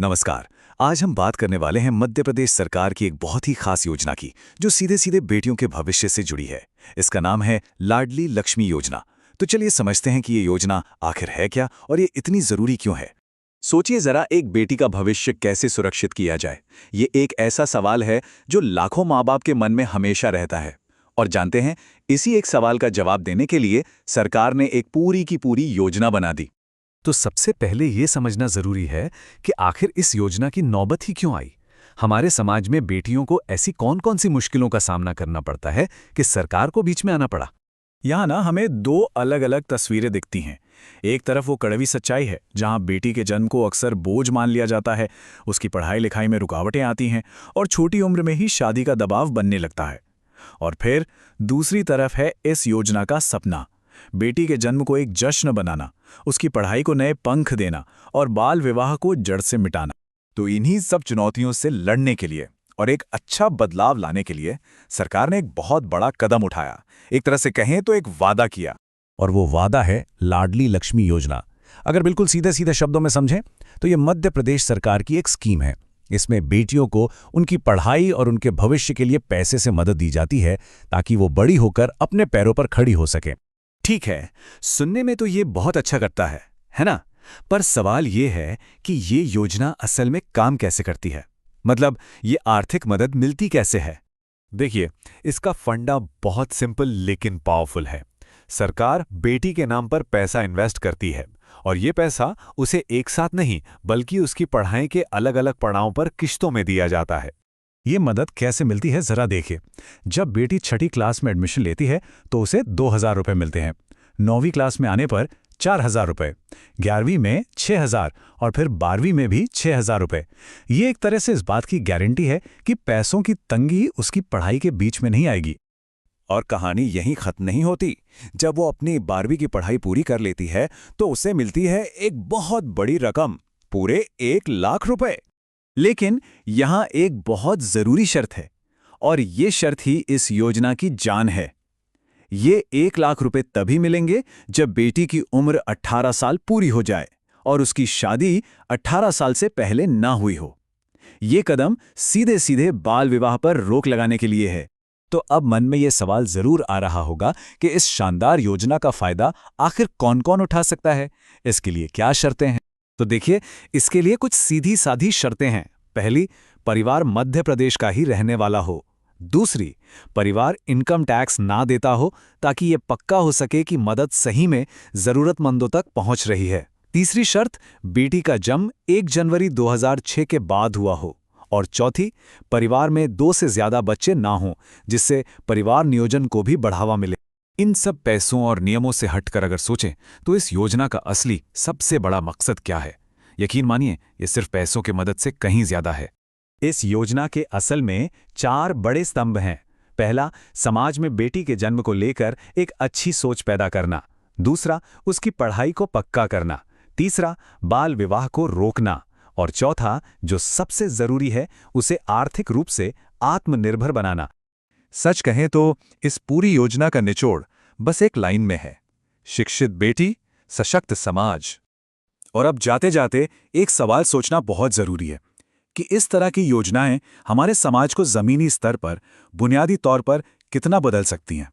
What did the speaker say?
नमस्कार। आज हम बात करने वाले हैं मध्य प्रदेश सरकार की एक बहुत ही खास योजना की, जो सीधे सीधे बेटियों के भविष्य से जुड़ी है। इसका नाम है लाडली लक्ष्मी योजना। तो चलिए समझते हैं कि ये योजना आखिर है क्या और ये इतनी जरूरी क्यों है। सोचिए जरा, एक बेटी का भविष्य कैसे सुरक्षित किया जाए। ये एक ऐसा सवाल है जो लाखों माँ बाप के मन में हमेशा रहता है। और जानते हैं, इसी एक सवाल का जवाब देने के लिए सरकार ने एक पूरी की पूरी योजना बना दी। तो सबसे पहले ये समझना जरूरी है कि आखिर इस योजना की नौबत ही क्यों आई। हमारे समाज में बेटियों को ऐसी कौन कौन सी मुश्किलों का सामना करना पड़ता है कि सरकार को बीच में आना पड़ा। यहाँ ना हमें दो अलग अलग तस्वीरें दिखती हैं। एक तरफ वो कड़वी सच्चाई है, जहाँ बेटी के जन्म को अक्सर बोझ मान लिया जाता है, उसकी पढ़ाई लिखाई में रुकावटें आती हैं और छोटी उम्र में ही शादी का दबाव बनने लगता है। और फिर दूसरी तरफ है इस योजना का सपना, बेटी के जन्म को एक जश्न बनाना, उसकी पढ़ाई को नए पंख देना और बाल विवाह को जड़ से मिटाना। तो इन्हीं सब चुनौतियों से लड़ने के लिए और एक अच्छा बदलाव लाने के लिए सरकार ने एक बहुत बड़ा कदम उठाया। एक तरह से कहें तो एक वादा किया। और वो वादा है लाडली लक्ष्मी योजना। अगर बिल्कुल सीधे सीधे शब्दों में समझें तो ये मध्य प्रदेश सरकार की एक स्कीम है। इसमें बेटियों को उनकी पढ़ाई और उनके भविष्य के लिए पैसे से मदद दी जाती है, ताकि वो बड़ी होकर अपने पैरों पर खड़ी हो सके। ठीक है, सुनने में तो ये बहुत अच्छा करता है ना? पर सवाल ये है कि ये योजना असल में काम कैसे करती है। मतलब ये आर्थिक मदद मिलती कैसे है। देखिए, इसका फंडा बहुत सिंपल लेकिन पावरफुल है। सरकार बेटी के नाम पर पैसा इन्वेस्ट करती है और ये पैसा उसे एक साथ नहीं बल्कि उसकी पढ़ाई के अलग अलग पड़ावों पर किश्तों में दिया जाता है। ये मदद कैसे मिलती है जरा देखिए। जब बेटी छठी क्लास में एडमिशन लेती है तो उसे 2000 रुपये मिलते हैं। 9वीं क्लास में आने पर 4000 रुपये, 11वीं में 6000 और फिर 12वीं में भी 6000 रुपये। ये एक तरह से इस बात की गारंटी है कि पैसों की तंगी उसकी पढ़ाई के बीच में नहीं आएगी। और कहानी यहीं खत्म नहीं होती। जब वो अपनी 12वीं की पढ़ाई पूरी कर लेती है तो उसे मिलती है एक बहुत बड़ी रकम, पूरे 1 लाख रुपए। लेकिन यहां एक बहुत जरूरी शर्त है, और ये शर्त ही इस योजना की जान है। ये 1 लाख रुपए तभी मिलेंगे जब बेटी की उम्र 18 साल पूरी हो जाए और उसकी शादी 18 साल से पहले ना हुई हो। ये कदम सीधे सीधे बाल विवाह पर रोक लगाने के लिए है। तो अब मन में ये सवाल जरूर आ रहा होगा कि इस शानदार योजना का फायदा आखिर कौन कौन उठा सकता है, इसके लिए क्या शर्तें हैं। तो देखिए, इसके लिए कुछ सीधी साधी शर्तें हैं। पहली, परिवार मध्य प्रदेश का ही रहने वाला हो। दूसरी, परिवार इनकम टैक्स ना देता हो, ताकि ये पक्का हो सके कि मदद सही में जरूरतमंदों तक पहुंच रही है। तीसरी शर्त, बेटी का जन्म 1 जनवरी 2006 के बाद हुआ हो। और चौथी, परिवार में 2 से ज्यादा बच्चे ना हों, जिससे परिवार नियोजन को भी बढ़ावा मिले। इन सब पैसों और नियमों से हटकर अगर सोचें तो इस योजना का असली सबसे बड़ा मकसद क्या है? यकीन मानिए, ये सिर्फ पैसों की मदद से कहीं ज्यादा है। इस योजना के असल में 4 बड़े स्तंभ हैं। पहला, समाज में बेटी के जन्म को लेकर एक अच्छी सोच पैदा करना। दूसरा, उसकी पढ़ाई को पक्का करना। तीसरा, बाल विवाह को रोकना। और चौथा, जो सबसे जरूरी है, उसे आर्थिक रूप से आत्मनिर्भर बनाना। सच कहें तो इस पूरी योजना का निचोड़ बस एक लाइन में है: शिक्षित बेटी, सशक्त समाज। और अब जाते जाते एक सवाल सोचना बहुत जरूरी है कि इस तरह की योजनाएं हमारे समाज को जमीनी स्तर पर, बुनियादी तौर पर कितना बदल सकती हैं।